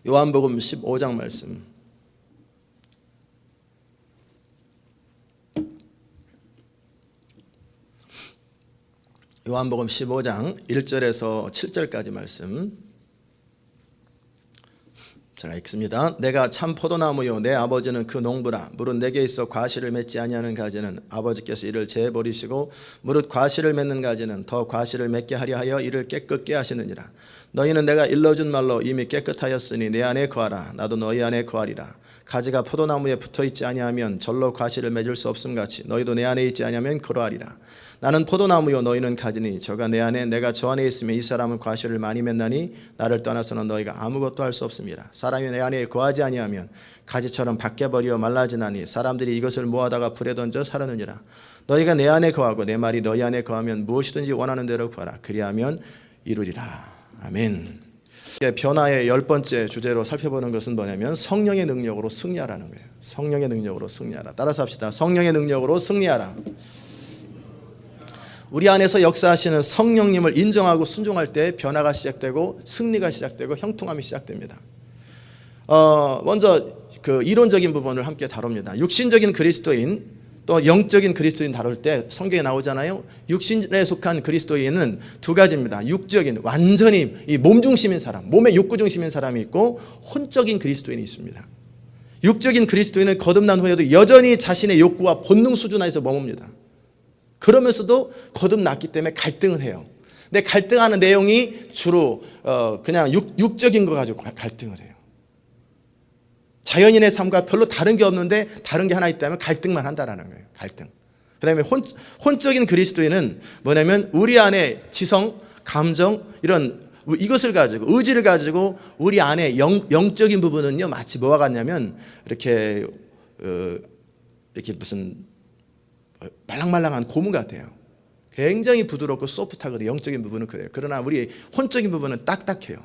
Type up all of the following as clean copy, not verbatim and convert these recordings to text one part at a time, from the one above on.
요한복음 15장 말씀. 요한복음 15장 1절에서 7절까지 말씀 제가 읽습니다. 내가 참 포도나무요 내 아버지는 그 농부라. 무릇 내게 있어 과실을 맺지 아니하는 가지는 아버지께서 이를 제버리시고 무릇 과실을 맺는 가지는 더 과실을 맺게 하려 하여 이를 깨끗게 하시느니라. 너희는 내가 일러준 말로 이미 깨끗하였으니 내 안에 거하라. 나도 너희 안에 거하리라. 가지가 포도나무에 붙어있지 아니하면 절로 과실을 맺을 수 없음같이 너희도 내 안에 있지 아니하면 그러하리라. 나는 포도나무요 너희는 가지니 저가 내 안에 내가 저 안에 있으면 이 사람은 과실을 많이 맺나니 나를 떠나서는 너희가 아무것도 할 수 없습니다. 사람이 내 안에 거하지 아니하면 가지처럼 밖에 버려 말라지나니 사람들이 이것을 모아다가 불에 던져 사르느니라. 너희가 내 안에 거하고 내 말이 너희 안에 거하면 무엇이든지 원하는 대로 구하라. 그리하면 이루리라. 아멘. 변화의 10번째 주제로 살펴보는 것은 뭐냐면 성령의 능력으로 승리하라는 거예요. 성령의 능력으로 승리하라. 따라서 합시다. 성령의 능력으로 승리하라. 우리 안에서 역사하시는 성령님을 인정하고 순종할 때 변화가 시작되고 승리가 시작되고 형통함이 시작됩니다. 먼저 그 이론적인 부분을 함께 다룹니다. 육신적인 그리스도인 또 영적인 그리스도인 다룰 때 성경에 나오잖아요. 육신에 속한 그리스도인은 두 가지입니다. 육적인 완전히 이 몸 중심인 사람, 몸의 욕구 중심인 사람이 있고 혼적인 그리스도인이 있습니다. 육적인 그리스도인은 거듭난 후에도 여전히 자신의 욕구와 본능 수준 안에서 머뭅니다. 그러면서도 거듭났기 때문에 갈등을 해요. 근데 갈등하는 내용이 주로 그냥 육적인 거 가지고 갈등을 해요. 자연인의 삶과 별로 다른 게 없는데 다른 게 하나 있다면 갈등만 한다라는 거예요. 갈등. 그 다음에 혼적인 그리스도인은 뭐냐면 우리 안에 지성, 감정 이것을 가지고 의지를 가지고 우리 안에 영적인 부분은요 마치 뭐와 같냐면 이렇게 무슨 말랑말랑한 고무 같아요. 굉장히 부드럽고 소프트하거든요. 영적인 부분은 그래요. 그러나 우리 혼적인 부분은 딱딱해요.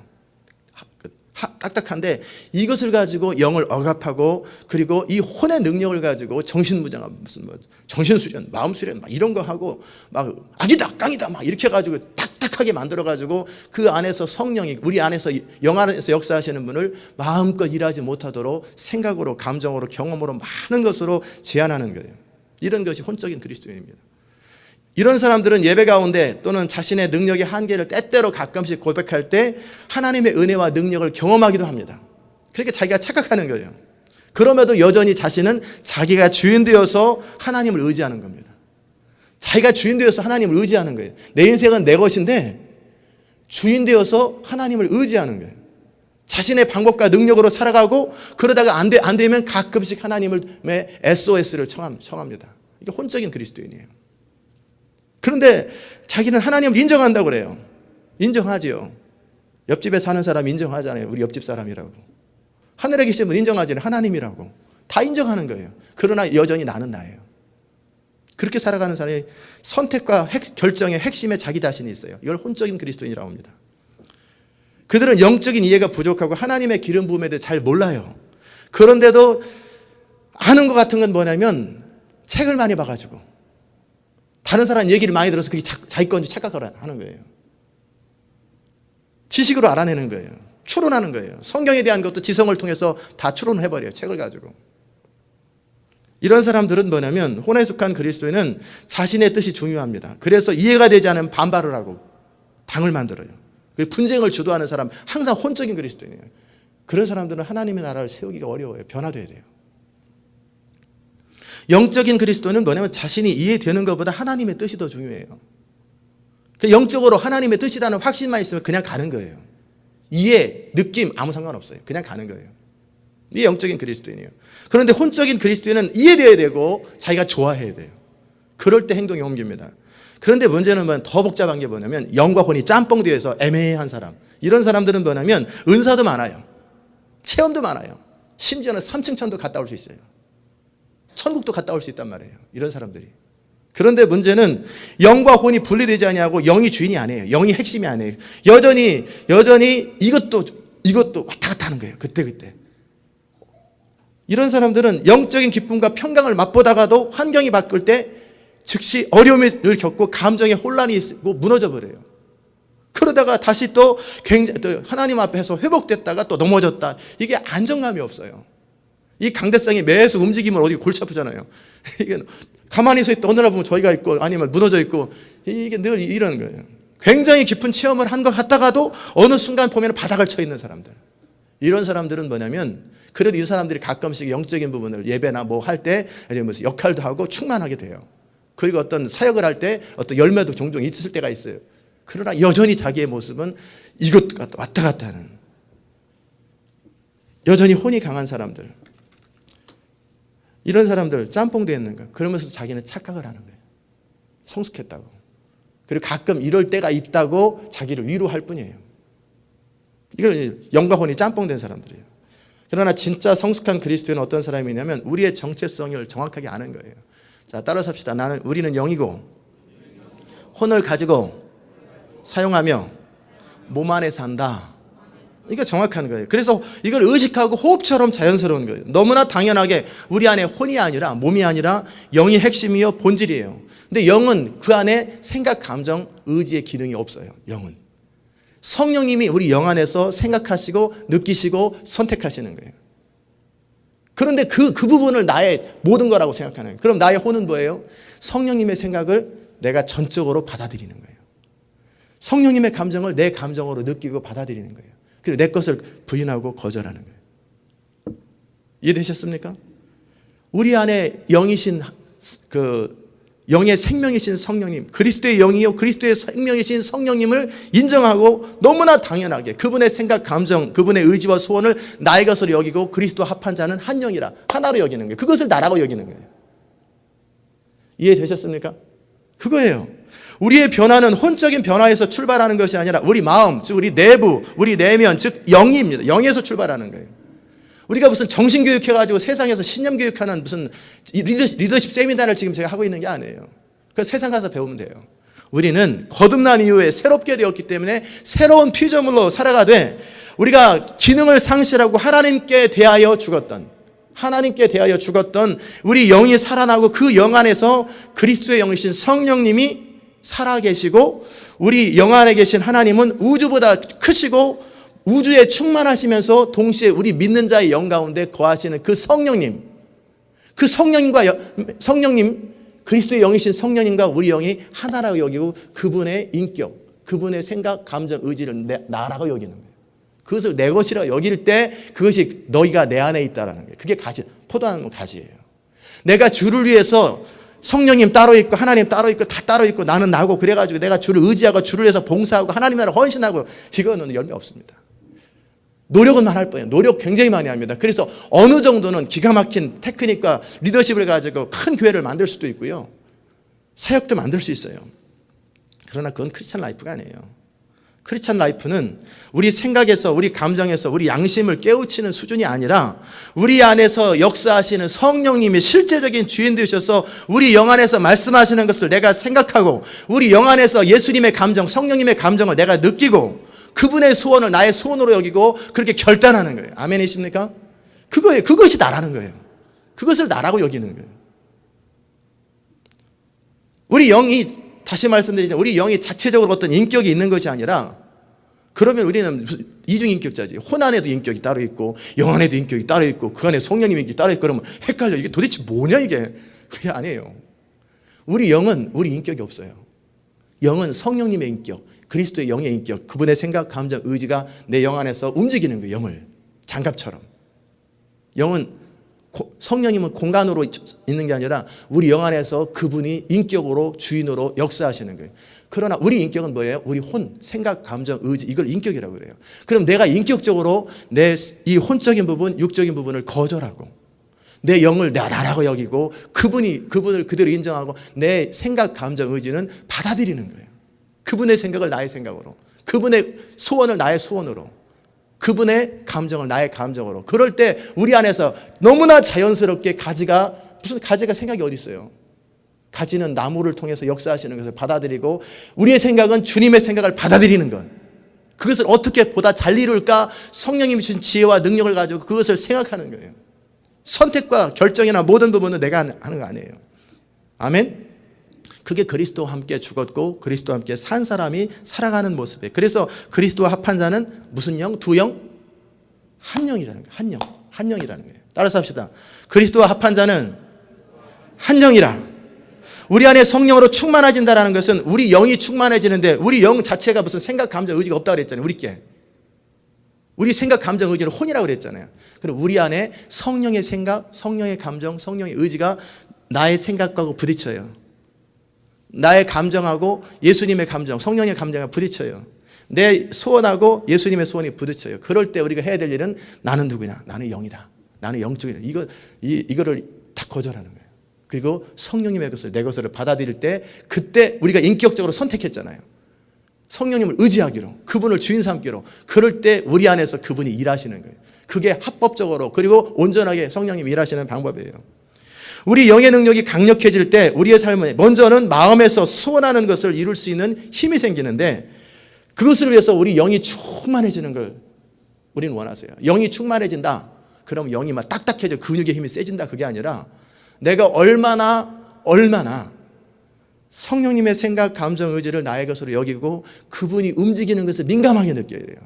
딱딱한데 이것을 가지고 영을 억압하고 그리고 이 혼의 능력을 가지고 정신무장한 무슨 정신수련, 마음수련 막 이런 거 하고 막 악이다, 깡이다 막 이렇게 가지고 딱딱하게 만들어 가지고 그 안에서 성령이 우리 안에서 영 안에서 역사하시는 분을 마음껏 일하지 못하도록 생각으로, 감정으로, 경험으로 많은 것으로 제한하는 거예요. 이런 것이 혼적인 그리스도인입니다. 이런 사람들은 예배 가운데 또는 자신의 능력의 한계를 때때로 가끔씩 고백할 때 하나님의 은혜와 능력을 경험하기도 합니다. 그렇게 자기가 착각하는 거예요. 그럼에도 여전히 자신은 자기가 주인 되어서 하나님을 의지하는 겁니다. 자기가 주인 되어서 하나님을 의지하는 거예요. 내 인생은 내 것인데 주인 되어서 하나님을 의지하는 거예요. 자신의 방법과 능력으로 살아가고 그러다가 안 되면 가끔씩 하나님의 SOS를 청합니다. 이게 혼적인 그리스도인이에요. 그런데 자기는 하나님을 인정한다고 그래요. 인정하지요. 옆집에 사는 사람 인정하잖아요. 우리 옆집 사람이라고. 하늘에 계신 분 인정하잖아요. 하나님이라고. 다 인정하는 거예요. 그러나 여전히 나는 나예요. 그렇게 살아가는 사람이 선택과 결정의 핵심에 자기 자신이 있어요. 이걸 혼적인 그리스도인이라고 합니다. 그들은 영적인 이해가 부족하고 하나님의 기름 부음에 대해 잘 몰라요. 그런데도 아는 것 같은 건 뭐냐면 책을 많이 봐가지고 다른 사람 얘기를 많이 들어서 그게 자기 건지 착각을 하는 거예요. 지식으로 알아내는 거예요. 추론하는 거예요. 성경에 대한 것도 지성을 통해서 다 추론을 해버려요. 책을 가지고. 이런 사람들은 뭐냐면 혼에 속한 그리스도인은 자신의 뜻이 중요합니다. 그래서 이해가 되지 않으면 반발을 하고 당을 만들어요. 분쟁을 주도하는 사람 항상 혼적인 그리스도인이에요. 그런 사람들은 하나님의 나라를 세우기가 어려워요. 변화돼야 돼요. 영적인 그리스도는 뭐냐면 자신이 이해되는 것보다 하나님의 뜻이 더 중요해요. 영적으로 하나님의 뜻이라는 확신만 있으면 그냥 가는 거예요. 이해, 느낌 아무 상관없어요. 그냥 가는 거예요. 이게 영적인 그리스도인이에요. 그런데 혼적인 그리스도인은 이해돼야 되고 자기가 좋아해야 돼요. 그럴 때 행동이 옮깁니다. 그런데 문제는 더 복잡한 게 뭐냐면 영과 혼이 짬뽕 되어서 애매한 사람. 이런 사람들은 뭐냐면 은사도 많아요. 체험도 많아요. 심지어는 3층 천도 갔다 올 수 있어요. 천국도 갔다 올 수 있단 말이에요. 이런 사람들이. 그런데 문제는 영과 혼이 분리되지 아니하고 영이 주인이 아니에요. 영이 핵심이 아니에요. 여전히 이것도 왔다 갔다 하는 거예요. 그때. 이런 사람들은 영적인 기쁨과 평강을 맛보다가도 환경이 바뀔 때 즉시 어려움을 겪고 감정의 혼란이 있고 무너져 버려요. 그러다가 다시 또 하나님 앞에서 회복됐다가 또 넘어졌다. 이게 안정감이 없어요. 이 강대상이 매수 움직이면 어디 골치 아프잖아요. 이게 가만히 서 있다 어느 날 보면 저희가 있고 아니면 무너져 있고 이게 늘 이러는 거예요. 굉장히 깊은 체험을 한 것 같다가도 어느 순간 보면 바닥을 쳐 있는 사람들. 이런 사람들은 뭐냐면 그래도 이 사람들이 가끔씩 영적인 부분을 예배나 뭐 할 때 역할도 하고 충만하게 돼요. 그리고 어떤 사역을 할 때 어떤 열매도 종종 있을 때가 있어요. 그러나 여전히 자기의 모습은 이것 왔다 갔다 하는, 여전히 혼이 강한 사람들, 이런 사람들 짬뽕 되어 있는 거예요. 그러면서 자기는 착각을 하는 거예요. 성숙했다고. 그리고 가끔 이럴 때가 있다고 자기를 위로할 뿐이에요. 이걸 영과 혼이 짬뽕 된 사람들이에요. 그러나 진짜 성숙한 그리스도인은 어떤 사람이냐면 우리의 정체성을 정확하게 아는 거예요. 자, 따라서 합시다. 우리는 영이고 혼을 가지고 사용하며 몸 안에 산다. 이게 정확한 거예요. 그래서 이걸 의식하고 호흡처럼 자연스러운 거예요. 너무나 당연하게 우리 안에 혼이 아니라, 몸이 아니라 영이 핵심이요 본질이에요. 근데 영은 그 안에 생각, 감정, 의지의 기능이 없어요. 영은 성령님이 우리 영 안에서 생각하시고 느끼시고 선택하시는 거예요. 그런데 그 부분을 나의 모든 거라고 생각하는 거예요. 그럼 나의 혼은 뭐예요? 성령님의 생각을 내가 전적으로 받아들이는 거예요. 성령님의 감정을 내 감정으로 느끼고 받아들이는 거예요. 그리고 내 것을 부인하고 거절하는 거예요. 이해되셨습니까? 우리 안에 영이신 영의 생명이신 성령님, 그리스도의 영이요 그리스도의 생명이신 성령님을 인정하고 너무나 당연하게 그분의 생각, 감정, 그분의 의지와 소원을 나의 것으로 여기고 그리스도 합한 자는 한 영이라 하나로 여기는 거예요. 그것을 나라고 여기는 거예요. 이해되셨습니까? 그거예요. 우리의 변화는 혼적인 변화에서 출발하는 것이 아니라 우리 마음, 즉 우리 내부, 우리 내면, 즉 영입니다. 영에서 출발하는 거예요. 우리가 무슨 정신교육 해가지고 세상에서 신념교육하는 무슨 리더십 세미나를 지금 제가 하고 있는 게 아니에요. 그 세상 가서 배우면 돼요. 우리는 거듭난 이후에 새롭게 되었기 때문에 새로운 피조물로 살아가되 우리가 기능을 상실하고 하나님께 대하여 죽었던 우리 영이 살아나고 그 영 안에서 그리스도의 영이신 성령님이 살아계시고 우리 영 안에 계신 하나님은 우주보다 크시고 우주에 충만하시면서 동시에 우리 믿는 자의 영 가운데 거하시는 그 성령님, 그 성령님, 그리스도의 영이신 성령님과 우리 영이 하나라고 여기고 그분의 인격, 그분의 생각, 감정, 의지를 나라고 여기는 거예요. 그것을 내 것이라고 여길 때 그것이 너희가 내 안에 있다라는 거예요. 그게 가지, 포도나무 가지예요. 내가 주를 위해서 성령님 따로 있고 하나님 따로 있고 다 따로 있고 나는 나고 그래가지고 내가 주를 의지하고 주를 위해서 봉사하고 하나님 나라를 헌신하고 이거는 열매 없습니다. 노력은 할 뿐이에요. 노력 굉장히 많이 합니다. 그래서 어느 정도는 기가 막힌 테크닉과 리더십을 가지고 큰 교회를 만들 수도 있고요. 사역도 만들 수 있어요. 그러나 그건 크리스찬 라이프가 아니에요. 크리스찬 라이프는 우리 생각에서, 우리 감정에서, 우리 양심을 깨우치는 수준이 아니라 우리 안에서 역사하시는 성령님이 실제적인 주인 되셔서 우리 영 안에서 말씀하시는 것을 내가 생각하고 우리 영 안에서 예수님의 감정, 성령님의 감정을 내가 느끼고 그분의 소원을 나의 소원으로 여기고 그렇게 결단하는 거예요. 아멘이십니까? 그거예요. 그것이 나라는 거예요. 그것을 나라고 여기는 거예요. 우리 영이, 다시 말씀드리자면 우리 영이 자체적으로 어떤 인격이 있는 것이 아니라 그러면 우리는 이중인격자지. 혼 안에도 인격이 따로 있고 영 안에도 인격이 따로 있고 그 안에 성령님이 인격이 따로 있고 그러면 헷갈려. 이게 도대체 뭐냐 이게. 그게 아니에요. 우리 영은 우리 인격이 없어요. 영은 성령님의 인격, 그리스도의 영의 인격, 그분의 생각, 감정, 의지가 내 영 안에서 움직이는 거예요. 영을 장갑처럼. 영은 성령님은 공간으로 있는 게 아니라 우리 영 안에서 그분이 인격으로 주인으로 역사하시는 거예요. 그러나 우리 인격은 뭐예요? 우리 혼, 생각, 감정, 의지, 이걸 인격이라고 그래요. 그럼 내가 인격적으로 내 이 혼적인 부분, 육적인 부분을 거절하고 내 영을 나라고 여기고 그분을 그대로 인정하고 내 생각, 감정, 의지는 받아들이는 거예요. 그분의 생각을 나의 생각으로, 그분의 소원을 나의 소원으로, 그분의 감정을 나의 감정으로. 그럴 때 우리 안에서 너무나 자연스럽게 무슨 가지가 생각이 어디 있어요? 가지는 나무를 통해서 역사하시는 것을 받아들이고 우리의 생각은 주님의 생각을 받아들이는 것. 그것을 어떻게 보다 잘 이룰까? 성령님이 주신 지혜와 능력을 가지고 그것을 생각하는 거예요. 선택과 결정이나 모든 부분은 내가 하는 거 아니에요. 아멘? 그게 그리스도와 함께 죽었고 그리스도와 함께 산 사람이 살아가는 모습이에요. 그래서 그리스도와 합한 자는 무슨 영? 두 영? 한 영이라는 거예요. 한 영. 한 영이라는 거예요. 따라서 합시다. 그리스도와 합한 자는 한 영이라. 우리 안에 성령으로 충만해진다는 것은 우리 영이 충만해지는데 우리 영 자체가 무슨 생각, 감정, 의지가 없다고 그랬잖아요. 우리 생각, 감정, 의지를 혼이라고 그랬잖아요. 그럼 우리 안에 성령의 생각, 성령의 감정, 성령의 의지가 나의 생각과 부딪혀요. 나의 감정하고 예수님의 감정, 성령의 감정과 부딪혀요. 내 소원하고 예수님의 소원이 부딪혀요. 그럴 때 우리가 해야 될 일은 나는 누구냐? 나는 영이다. 나는 영적이다. 이거를 다 거절하는 거예요. 그리고 성령님의 것을 내 것으로 받아들일 때 그때 우리가 인격적으로 선택했잖아요. 성령님을 의지하기로, 그분을 주인 삼기로. 그럴 때 우리 안에서 그분이 일하시는 거예요. 그게 합법적으로 그리고 온전하게 성령님이 일하시는 방법이에요. 우리 영의 능력이 강력해질 때 우리의 삶은 먼저는 마음에서 소원하는 것을 이룰 수 있는 힘이 생기는데 그것을 위해서 우리 영이 충만해지는 걸 우리는 원하세요. 영이 충만해진다. 그럼 영이 막 딱딱해져 근육의 힘이 세진다. 그게 아니라 내가 얼마나 성령님의 생각, 감정, 의지를 나의 것으로 여기고 그분이 움직이는 것을 민감하게 느껴야 돼요.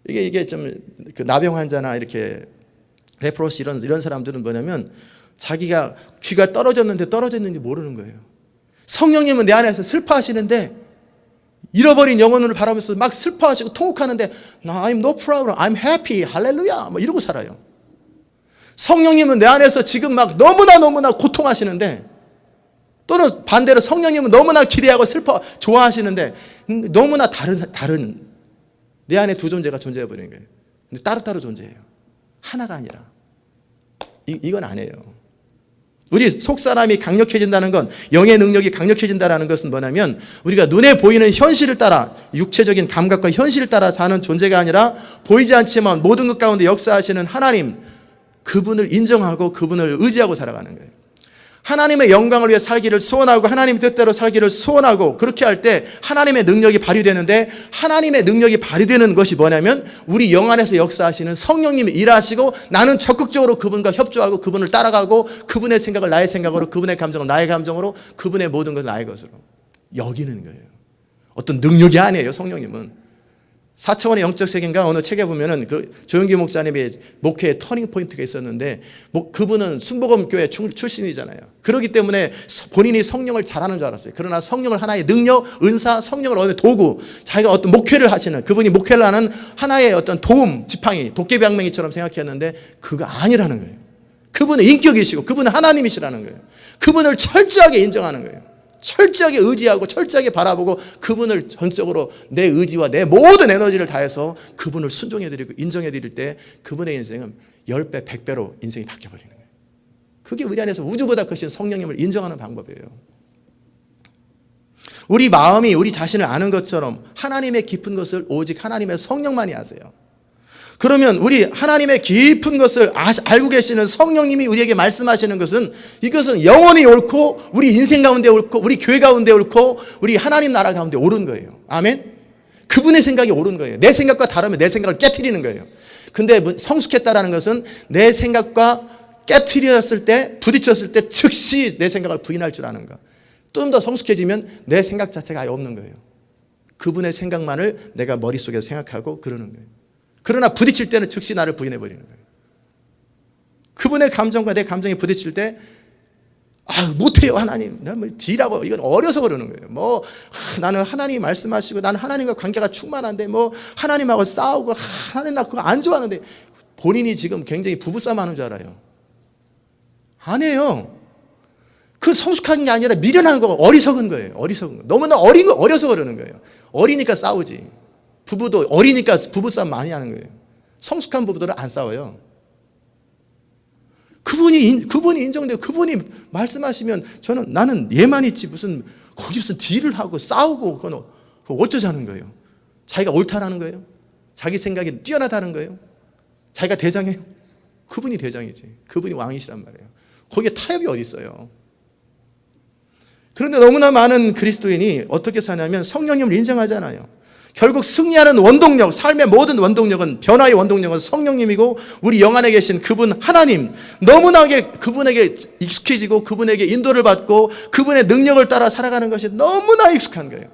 이게 좀 그 나병 환자나 이렇게 레프로시 이런 사람들은 뭐냐면 자기가 귀가 떨어졌는데 떨어졌는지 모르는 거예요. 성령님은 내 안에서 슬퍼하시는데 잃어버린 영혼을 바라보면서 막 슬퍼하시고 통곡하는데 I'm no problem, I'm happy, 할렐루야 뭐 이러고 살아요. 성령님은 내 안에서 지금 막 너무나 고통하시는데 또는 반대로 성령님은 너무나 기대하고 슬퍼 좋아하시는데 너무나 다른 내 안에 두 존재가 존재해 버리는 거예요. 근데 따로따로 존재해요. 하나가 아니라. 이건 아니에요. 우리 속사람이 강력해진다는 건, 영의 능력이 강력해진다는 것은 뭐냐면 우리가 눈에 보이는 현실을 따라, 육체적인 감각과 현실을 따라 사는 존재가 아니라 보이지 않지만 모든 것 가운데 역사하시는 하나님, 그분을 인정하고 그분을 의지하고 살아가는 거예요. 하나님의 영광을 위해 살기를 소원하고 하나님 뜻대로 살기를 소원하고 그렇게 할 때 하나님의 능력이 발휘되는데, 하나님의 능력이 발휘되는 것이 뭐냐면 우리 영 안에서 역사하시는 성령님이 일하시고 나는 적극적으로 그분과 협조하고 그분을 따라가고 그분의 생각을 나의 생각으로, 그분의 감정을 나의 감정으로, 그분의 모든 것을 나의 것으로 여기는 거예요. 어떤 능력이 아니에요. 성령님은 4차원의 영적 세계인가 어느 책에 보면은 그 조영기 목사님의 목회의 터닝 포인트가 있었는데, 그분은 순복음 교회 출신이잖아요. 그렇기 때문에 본인이 성령을 잘하는 줄 알았어요. 그러나 성령을 하나의 능력, 은사, 성령을 얻는 도구, 자기가 어떤 목회를 하시는, 그분이 목회를 하는 하나의 어떤 도움 지팡이, 도깨비방맹이처럼 생각했는데 그거 아니라는 거예요. 그분은 인격이시고 그분은 하나님이시라는 거예요. 그분을 철저하게 인정하는 거예요. 철저하게 의지하고 철저하게 바라보고 그분을 전적으로 내 의지와 내 모든 에너지를 다해서 그분을 순종해드리고 인정해드릴 때 그분의 인생은 10배, 100배로 인생이 바뀌어버리는 거예요. 그게 우리 안에서 우주보다 크신 성령님을 인정하는 방법이에요. 우리 마음이 우리 자신을 아는 것처럼 하나님의 깊은 것을 오직 하나님의 성령만이 아세요. 그러면 우리 하나님의 깊은 것을 알고 계시는 성령님이 우리에게 말씀하시는 것은, 이것은 영원히 옳고 우리 인생 가운데 옳고 우리 교회 가운데 옳고 우리 하나님 나라 가운데 옳은 거예요. 아멘. 그분의 생각이 옳은 거예요. 내 생각과 다르면 내 생각을 깨트리는 거예요. 근데 성숙했다라는 것은 내 생각과 깨트렸을 때, 부딪혔을 때 즉시 내 생각을 부인할 줄 아는 거. 좀 더 성숙해지면 내 생각 자체가 아예 없는 거예요. 그분의 생각만을 내가 머릿속에서 생각하고 그러는 거예요. 그러나 부딪힐 때는 즉시 나를 부인해버리는 거예요. 그분의 감정과 내 감정이 부딪힐 때, 못해요, 하나님. 내가 뭐 D라고, 이건 어려서 그러는 거예요. 나는 하나님이 말씀하시고, 나는 하나님과 관계가 충만한데, 하나님하고 싸우고, 하나님 나 그거 안 좋아하는데, 본인이 지금 굉장히 부부싸움 하는 줄 알아요. 아니에요. 그 성숙한 게 아니라 미련한 거, 어리석은 거예요. 어리석은 거. 너무나 어린 거, 어려서 그러는 거예요. 어리니까 싸우지. 부부도 어리니까 부부싸움 많이 하는 거예요. 성숙한 부부들은 안 싸워요. 그분이 인정되고 그분이 말씀하시면 나는 얘만 있지 거기 무슨 딜을 하고 싸우고 그건 어쩌자는 거예요. 자기가 옳다라는 거예요. 자기 생각이 뛰어나다는 거예요. 자기가 대장이에요. 그분이 대장이지. 그분이 왕이시란 말이에요. 거기에 타협이 어디 있어요. 그런데 너무나 많은 그리스도인이 어떻게 사냐면 성령님을 인정하잖아요. 결국 승리하는 원동력, 삶의 모든 원동력은, 변화의 원동력은 성령님이고 우리 영 안에 계신 그분 하나님, 너무나게 그분에게 익숙해지고 그분에게 인도를 받고 그분의 능력을 따라 살아가는 것이 너무나 익숙한 거예요.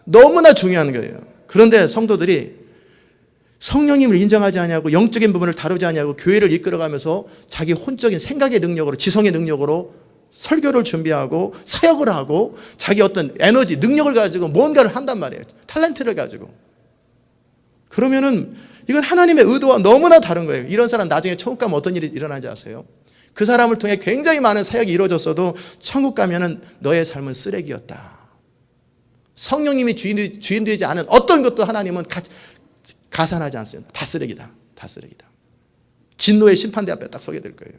너무나 중요한 거예요. 그런데 성도들이 성령님을 인정하지 않냐고, 영적인 부분을 다루지 않냐고 교회를 이끌어가면서 자기 혼적인 생각의 능력으로, 지성의 능력으로 설교를 준비하고 사역을 하고 자기 어떤 에너지, 능력을 가지고 뭔가를 한단 말이에요. 탤런트를 가지고. 그러면은 이건 하나님의 의도와 너무나 다른 거예요. 이런 사람 나중에 천국 가면 어떤 일이 일어나지 아세요? 그 사람을 통해 굉장히 많은 사역이 이루어졌어도 천국 가면은 너의 삶은 쓰레기였다. 성령님이 주인 되지 않은 어떤 것도 하나님은 가산하지 않습니다. 다 쓰레기다. 다 쓰레기다. 진노의 심판대 앞에 딱 서게 될 거예요.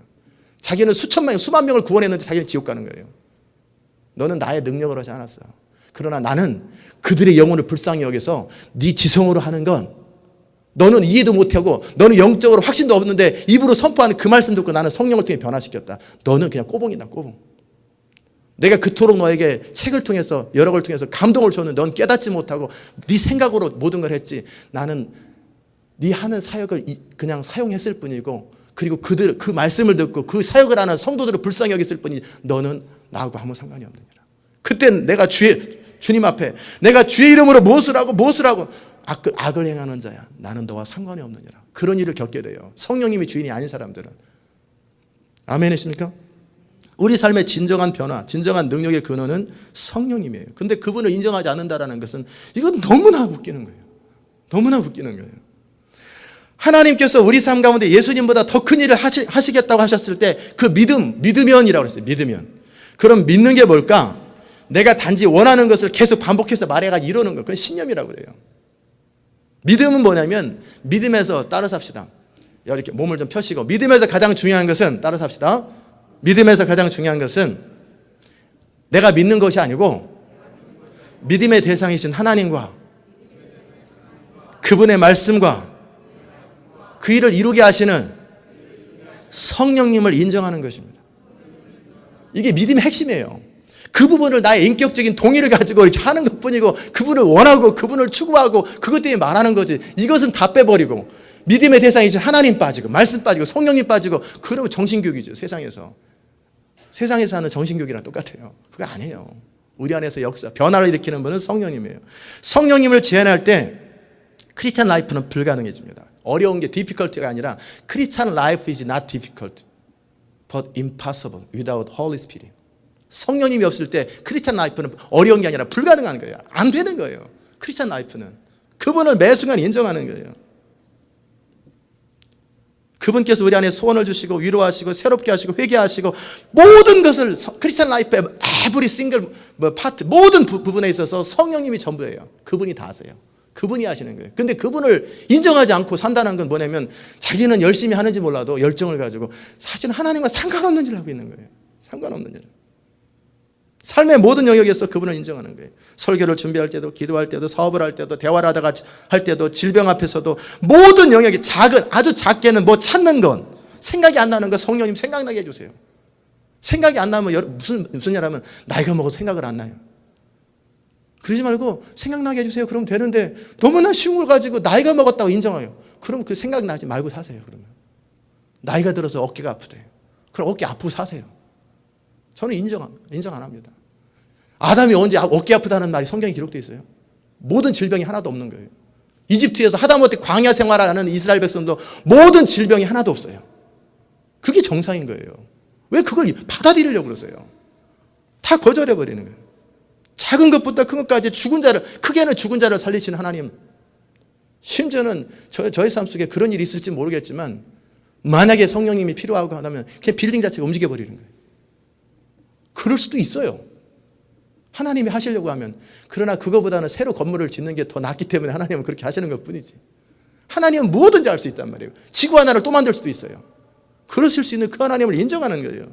자기는 수천 명, 수만 명을 구원했는데 자기는 지옥 가는 거예요. 너는 나의 능력으로 하지 않았어. 그러나 나는 그들의 영혼을 불쌍히 여겨서 네 지성으로 하는 건 너는 이해도 못하고 너는 영적으로 확신도 없는데 입으로 선포하는 그 말씀 듣고 나는 성령을 통해 변화시켰다. 너는 그냥 꼬봉이다, 꼬봉. 내가 그토록 너에게 책을 통해서 여러 걸 통해서 감동을 줬는데 넌 깨닫지 못하고 네 생각으로 모든 걸 했지. 나는 네 하는 사역을 그냥 사용했을 뿐이고, 그리고 그 말씀을 듣고 그 사역을 하는 성도들을 불쌍히 여겼을 뿐이지 너는 나하고 아무 상관이 없느니라. 그땐 내가 주님 앞에 내가 주의 이름으로 무엇을 하고 악을 행하는 자야. 나는 너와 상관이 없느니라. 그런 일을 겪게 돼요. 성령님이 주인이 아닌 사람들은. 아멘이십니까? 우리 삶의 진정한 변화, 진정한 능력의 근원은 성령님이에요. 근데 그분을 인정하지 않는다는 것은 이건 너무나 웃기는 거예요. 너무나 웃기는 거예요. 하나님께서 우리 삶 가운데 예수님보다 더 큰 일을 하시겠다고 하셨을 때 그 믿으면이라고 그랬어요. 믿으면. 그럼 믿는 게 뭘까? 내가 단지 원하는 것을 계속 반복해서 말해가지고 이루는 거. 그건 신념이라고 그래요. 믿음은 뭐냐면 믿음에서 따라 삽시다. 이렇게 몸을 좀 펴시고, 믿음에서 가장 중요한 것은 따라 삽시다. 믿음에서 가장 중요한 것은 내가 믿는 것이 아니고 믿음의 대상이신 하나님과 그분의 말씀과 그 일을 이루게 하시는 성령님을 인정하는 것입니다. 이게 믿음의 핵심이에요. 그 부분을 나의 인격적인 동의를 가지고 이렇게 하는 것뿐이고 그분을 원하고 그분을 추구하고 그것 때문에 말하는 거지. 이것은 다 빼버리고 믿음의 대상이신 하나님 빠지고 말씀 빠지고 성령님 빠지고 그러면 정신교육이죠. 세상에서 하는 정신교육이랑 똑같아요. 그거 아니에요. 우리 안에서 역사, 변화를 일으키는 분은 성령님이에요. 성령님을 제한할 때 크리스찬 라이프는 불가능해집니다. 어려운 게 difficult가 아니라 크리스찬 라이프 is not difficult but impossible without Holy Spirit. 성령님이 없을 때 크리스찬 라이프는 어려운 게 아니라 불가능한 거예요. 안 되는 거예요. 크리스찬 라이프는 그분을 매 순간 인정하는 거예요. 그분께서 우리 안에 소원을 주시고 위로하시고 새롭게 하시고 회개하시고 모든 것을 크리스찬 라이프의 every single 파트 모든 부분에 있어서 성령님이 전부예요. 그분이 다 하세요. 그분이 하시는 거예요. 근데 그분을 인정하지 않고 산다는 건 뭐냐면 자기는 열심히 하는지 몰라도 열정을 가지고 사실은 하나님과 상관없는 일을 하고 있는 거예요. 상관없는 일. 삶의 모든 영역에서 그분을 인정하는 거예요. 설교를 준비할 때도, 기도할 때도, 사업을 할 때도, 대화를 하다가 할 때도, 질병 앞에서도 모든 영역이 아주 작게는 뭐 찾는 건, 생각이 안 나는 건 성령님 생각나게 해주세요. 생각이 안 나면 무슨 일 하면 나이가 먹어서 생각을 안 나요. 그러지 말고 생각나게 해주세요. 그러면 되는데 너무나 쉬운 걸 가지고 나이가 먹었다고 인정해요. 그럼 그 생각나지 말고 사세요. 그러면 나이가 들어서 어깨가 아프대요. 그럼 어깨 아프고 사세요. 저는 인정 안 합니다. 아담이 언제 어깨 아프다는 말이 성경에 기록되어 있어요? 모든 질병이 하나도 없는 거예요. 이집트에서 하다못해 광야 생활하는 이스라엘 백성도 모든 질병이 하나도 없어요. 그게 정상인 거예요. 왜 그걸 받아들이려고 그러세요? 다 거절해버리는 거예요. 작은 것부터 큰 것까지 크게는 죽은 자를 살리시는 하나님. 심지어는 저의 삶 속에 그런 일이 있을지 모르겠지만 만약에 성령님이 필요하고 하다면 그냥 빌딩 자체가 움직여버리는 거예요. 그럴 수도 있어요. 하나님이 하시려고 하면. 그러나 그거보다는 새로 건물을 짓는 게 더 낫기 때문에 하나님은 그렇게 하시는 것뿐이지. 하나님은 뭐든지 할 수 있단 말이에요. 지구 하나를 또 만들 수도 있어요. 그러실 수 있는 그 하나님을 인정하는 거예요.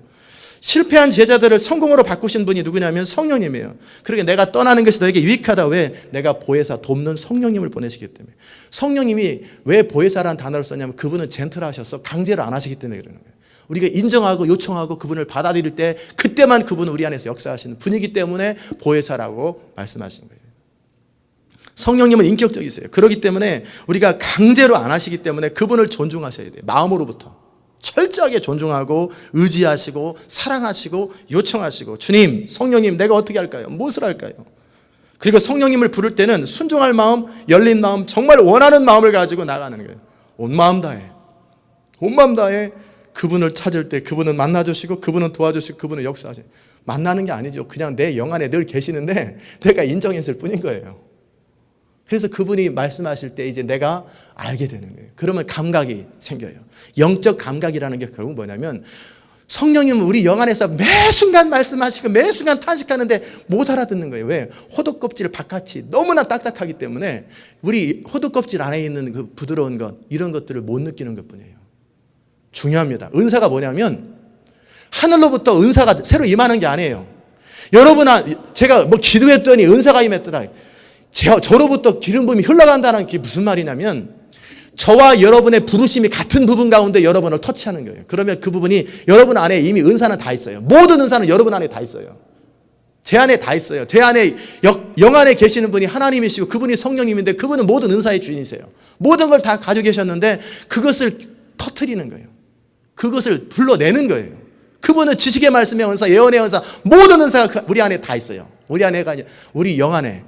실패한 제자들을 성공으로 바꾸신 분이 누구냐면 성령님이에요. 그러니까 내가 떠나는 것이 너에게 유익하다. 왜? 내가 보혜사 돕는 성령님을 보내시기 때문에. 성령님이 왜 보혜사라는 단어를 썼냐면 그분은 젠틀하셔서 강제로 안 하시기 때문에 그러는 거예요. 우리가 인정하고 요청하고 그분을 받아들일 때 그때만 그분은 우리 안에서 역사하시는 분이기 때문에 보혜사라고 말씀하신 거예요. 성령님은 인격적이세요. 그렇기 때문에 우리가 강제로 안 하시기 때문에 그분을 존중하셔야 돼요. 마음으로부터 철저하게 존중하고 의지하시고 사랑하시고 요청하시고, 주님, 성령님, 내가 어떻게 할까요? 무엇을 할까요? 그리고 성령님을 부를 때는 순종할 마음, 열린 마음, 정말 원하는 마음을 가지고 나가는 거예요. 온 마음 다해, 온 마음 다해. 그분을 찾을 때 그분은 만나주시고, 그분은 도와주시고, 그분은 역사하세요. 만나는 게 아니죠. 그냥 내 영 안에 늘 계시는데 내가 인정했을 뿐인 거예요. 그래서 그분이 말씀하실 때 이제 내가 알게 되는 거예요. 그러면 감각이 생겨요. 영적 감각이라는 게 결국 뭐냐면, 성령님은 우리 영 안에서 매 순간 말씀하시고 매 순간 탄식하는데 못 알아듣는 거예요. 왜? 호두껍질 바깥이 너무나 딱딱하기 때문에 우리 호두껍질 안에 있는 그 부드러운 것, 이런 것들을 못 느끼는 것뿐이에요. 중요합니다. 은사가 뭐냐면 하늘로부터 은사가 새로 임하는 게 아니에요. 여러분, 제가 뭐 기도했더니 은사가 임했더라, 저로부터 기름 부음이 흘러간다는 게 무슨 말이냐면, 저와 여러분의 부르심이 같은 부분 가운데 여러분을 터치하는 거예요. 그러면 그 부분이 여러분 안에 이미 은사는 다 있어요. 모든 은사는 여러분 안에 다 있어요. 제 안에 다 있어요. 제 안에 영 안에 계시는 분이 하나님이시고 그분이 성령님인데, 그분은 모든 은사의 주인이세요. 모든 걸 다 가지고 계셨는데 그것을 터트리는 거예요. 그것을 불러내는 거예요. 그분은 지식의 말씀의 은사, 예언의 은사, 모든 은사가 우리 안에 다 있어요. 우리 안에가 아니라 우리 영 안에.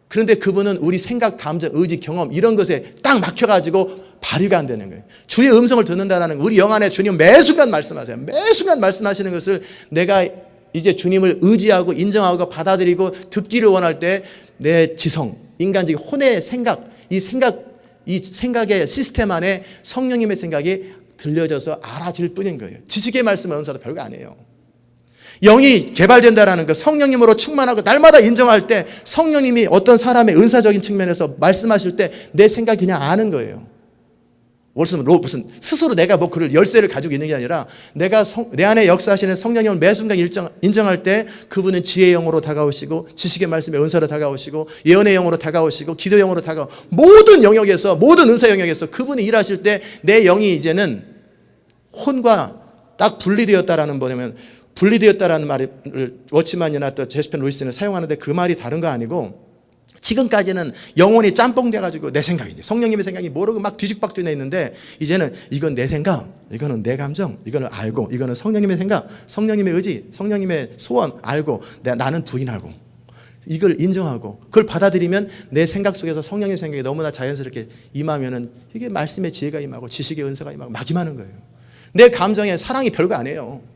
그런데 그분은 우리 생각, 감정, 의지, 경험, 이런 것에 딱 막혀가지고 발휘가 안 되는 거예요. 주의 음성을 듣는다는 건, 우리 영 안에 주님 매 순간 말씀하세요. 매 순간 말씀하시는 것을 내가 이제 주님을 의지하고 인정하고 받아들이고 듣기를 원할 때, 내 지성, 인간적인 혼의 생각, 이 생각의 시스템 안에 성령님의 생각이 들려져서 알아질 뿐인 거예요. 지식의 말씀의 은사도 별거 아니에요. 영이 개발된다는 거, 성령님으로 충만하고 날마다 인정할 때 성령님이 어떤 사람의 은사적인 측면에서 말씀하실 때 내 생각이 그냥 아는 거예요. 무슨 스스로 내가 뭐 그를 열쇠를 가지고 있는 게 아니라, 내가 내 안에 역사하시는 성령님을 매 순간 인정할 때 그분은 지혜의 영으로 다가오시고, 지식의 말씀의 은사로 다가오시고, 예언의 영으로 다가오시고, 기도의 영으로 모든 영역에서, 모든 은사 영역에서 그분이 일하실 때 내 영이 이제는 혼과 딱 분리되었다라는 뭐냐면, 분리되었다라는 말을 워치만이나 또 제스펜 루이스는 사용하는데, 그 말이 다른 거 아니고, 지금까지는 영혼이 짬뽕 돼가지고 내 생각이지, 성령님의 생각이 모르고 막 뒤죽박죽 있는데, 이제는 이건 내 생각, 이거는 내 감정, 이거는 알고, 이거는 성령님의 생각, 성령님의 의지, 성령님의 소원 알고, 나는 부인하고, 이걸 인정하고 그걸 받아들이면 내 생각 속에서 성령의 생각이 너무나 자연스럽게 임하면은, 이게 말씀의 지혜가 임하고 지식의 은사가 임하고 막 임하는 거예요. 내 감정에 사랑이 별거 아니에요.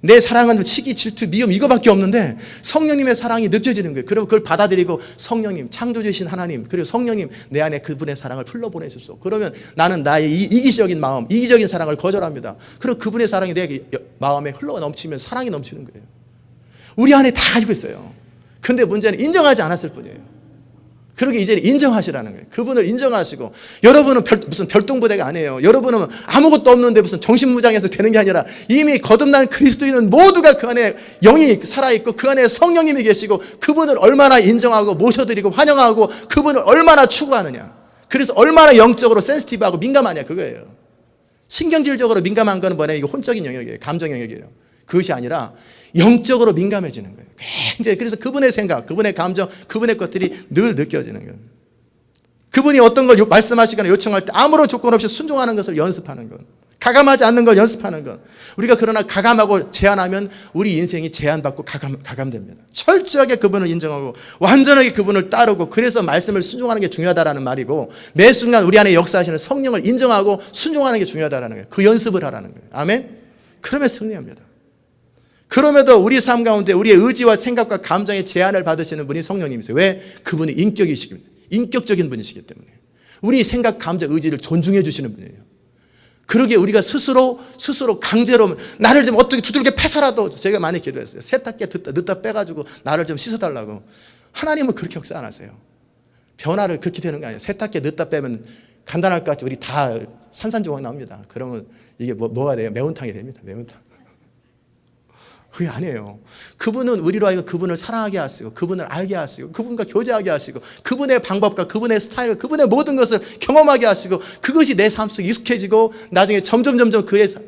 내 사랑은 시기, 질투, 미움, 이거밖에 없는데 성령님의 사랑이 느껴지는 거예요. 그리고 그걸 받아들이고, 성령님, 창조주신 하나님, 그리고 성령님, 내 안에 그분의 사랑을 흘러보내셨어. 그러면 나는 나의 이기적인 마음, 이기적인 사랑을 거절합니다. 그리고 그분의 사랑이 내 마음에 흘러 넘치면 사랑이 넘치는 거예요. 우리 안에 다 가지고 있어요. 근데 문제는 인정하지 않았을 뿐이에요. 그러게 이제 인정하시라는 거예요. 그분을 인정하시고, 여러분은 무슨 별똥부대가 아니에요. 여러분은 아무것도 없는데 무슨 정신무장해서 되는 게 아니라, 이미 거듭난 그리스도인은 모두가 그 안에 영이 살아있고 그 안에 성령님이 계시고, 그분을 얼마나 인정하고 모셔드리고 환영하고 그분을 얼마나 추구하느냐. 그래서 얼마나 영적으로 센시티브하고 민감하냐, 그거예요. 신경질적으로 민감한 건 뭐냐, 이게 혼적인 영역이에요. 감정 영역이에요. 그것이 아니라 영적으로 민감해지는 거예요. 굉장히. 그래서 그분의 생각, 그분의 감정, 그분의 것들이 늘 느껴지는 거예요. 그분이 어떤 걸 말씀하시거나 요청할 때 아무런 조건 없이 순종하는 것을 연습하는 것, 가감하지 않는 걸 연습하는 것. 우리가 그러나 가감하고 제한하면 우리 인생이 제한받고 가감됩니다. 철저하게 그분을 인정하고 완전하게 그분을 따르고, 그래서 말씀을 순종하는 게 중요하다라는 말이고, 매 순간 우리 안에 역사하시는 성령을 인정하고 순종하는 게 중요하다라는 거예요. 그 연습을 하라는 거예요. 아멘? 그러면 승리합니다. 그럼에도 우리 삶 가운데 우리의 의지와 생각과 감정의 제한을 받으시는 분이 성령님이세요. 왜? 그분이 인격적인 분이시기 때문에. 우리 생각, 감정, 의지를 존중해 주시는 분이에요. 그러기에 우리가 스스로 강제로 나를 좀 어떻게 두들겨 패서라도, 제가 많이 기도했어요. 세탁기에 늦다 빼가지고 나를 좀 씻어달라고. 하나님은 그렇게 역사 안 하세요. 변화를 그렇게 되는 거 아니에요. 세탁기에 늦다 빼면 간단할 것 같이 우리 다 산산조각 나옵니다. 그러면 이게 뭐가 돼요? 매운탕이 됩니다. 매운탕. 그게 아니에요. 그분은 우리로 하여금 그분을 사랑하게 하시고 그분을 알게 하시고 그분과 교제하게 하시고 그분의 방법과 그분의 스타일과 그분의 모든 것을 경험하게 하시고 그것이 내 삶 속에 익숙해지고 나중에 점점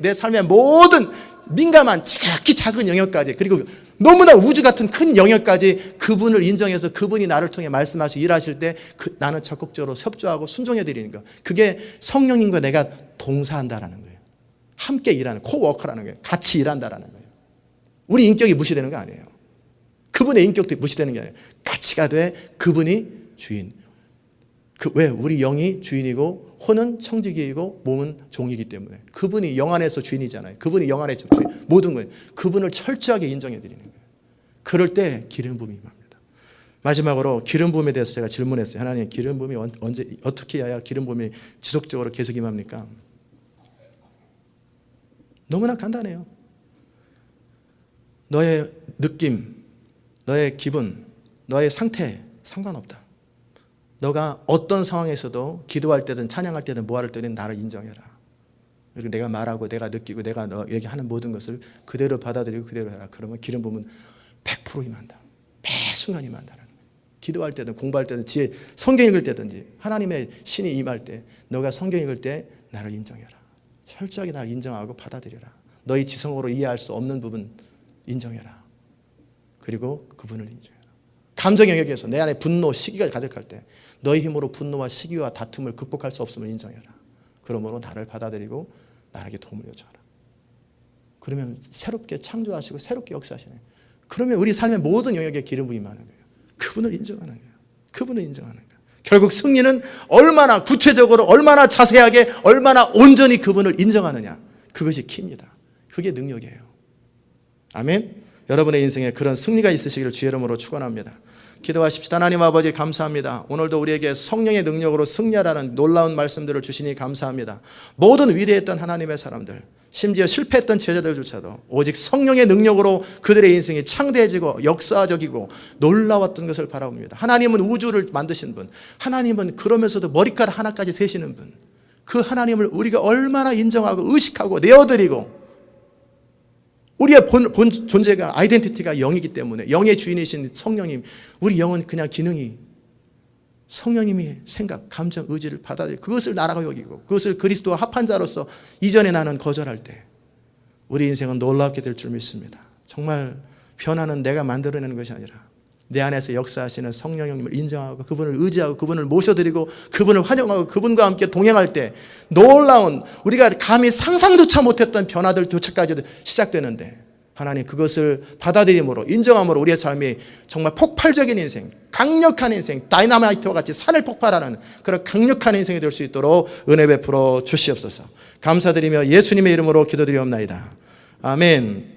내 삶의 모든 민감한 지극히 작은 영역까지 그리고 너무나 우주 같은 큰 영역까지 그분을 인정해서 그분이 나를 통해 말씀하시고 일하실 때 나는 적극적으로 협조하고 순종해 드리는 것. 그게 성령님과 내가 동사한다라는 거예요. 함께 일하는 코워커라는 거예요. 같이 일한다라는 거예요. 우리 인격이 무시되는 거 아니에요. 그분의 인격도 무시되는 게 아니에요. 가치가 돼 그분이 주인. 왜? 우리 영이 주인이고 혼은 청지기이고 몸은 종이기 때문에 그분이 영 안에서 주인이잖아요. 그분이 영 안에서 주인, 모든 거예요. 그분을 철저하게 인정해 드리는 거예요. 그럴 때 기름 부음이 임합니다. 마지막으로 기름 부음에 대해서 제가 질문했어요. 하나님, 기름 부음이 언제 어떻게 해야 기름 부음이 지속적으로 계속 임합니까? 너무나 간단해요. 너의 느낌, 너의 기분, 너의 상태 상관없다. 너가 어떤 상황에서도 기도할 때든 찬양할 때든 뭐할 때든 나를 인정해라. 그리고 내가 말하고 내가 느끼고 내가 너에게 하는 모든 것을 그대로 받아들이고 그대로 해라. 그러면 기름 부음은 100% 임한다. 매 순간 임한다는 거예요. 기도할 때든 공부할 때든 성경 읽을 때든지 하나님의 신이 임할 때 너가 성경 읽을 때 나를 인정해라. 철저하게 나를 인정하고 받아들여라. 너희 지성으로 이해할 수 없는 부분 인정해라. 그리고 그분을 인정해라. 감정 영역에서 내 안에 분노, 시기가 가득할 때 너희 힘으로 분노와 시기와 다툼을 극복할 수 없음을 인정해라. 그러므로 나를 받아들이고 나에게 도움을 요청하라. 그러면 새롭게 창조하시고 새롭게 역사하시네. 그러면 우리 삶의 모든 영역에 기름 부음이 임하는 거예요. 그분을 인정하는 거예요. 그분을 인정하는 거예요. 결국 승리는 얼마나 구체적으로 얼마나 자세하게 얼마나 온전히 그분을 인정하느냐. 그것이 키입니다. 그게 능력이에요. 아멘. 여러분의 인생에 그런 승리가 있으시기를 주의 이름으로 축원합니다. 기도하십시다. 하나님 아버지 감사합니다. 오늘도 우리에게 성령의 능력으로 승리하라는 놀라운 말씀들을 주시니 감사합니다. 모든 위대했던 하나님의 사람들, 심지어 실패했던 제자들조차도 오직 성령의 능력으로 그들의 인생이 창대해지고 역사적이고 놀라웠던 것을 바라봅니다. 하나님은 우주를 만드신 분, 하나님은 그러면서도 머리카락 하나까지 세시는 분, 그 하나님을 우리가 얼마나 인정하고 의식하고 내어드리고 우리의 본 존재가 아이덴티티가 영이기 때문에 영의 주인이신 성령님, 우리 영은 그냥 기능이 성령님이 생각, 감정, 의지를 받아들이고 그것을 나라고 여기고 그것을 그리스도와 합한 자로서 이전에 나는 거절할 때 우리 인생은 놀랍게 될 줄 믿습니다. 정말 변화는 내가 만들어내는 것이 아니라 내 안에서 역사하시는 성령님을 인정하고 그분을 의지하고 그분을 모셔드리고 그분을 환영하고 그분과 함께 동행할 때 놀라운 우리가 감히 상상조차 못했던 변화들조차까지도 시작되는데 하나님 그것을 받아들임으로 인정함으로 우리의 삶이 정말 폭발적인 인생, 강력한 인생, 다이나마이트와 같이 산을 폭발하는 그런 강력한 인생이 될 수 있도록 은혜 베풀어 주시옵소서. 감사드리며 예수님의 이름으로 기도드리옵나이다. 아멘.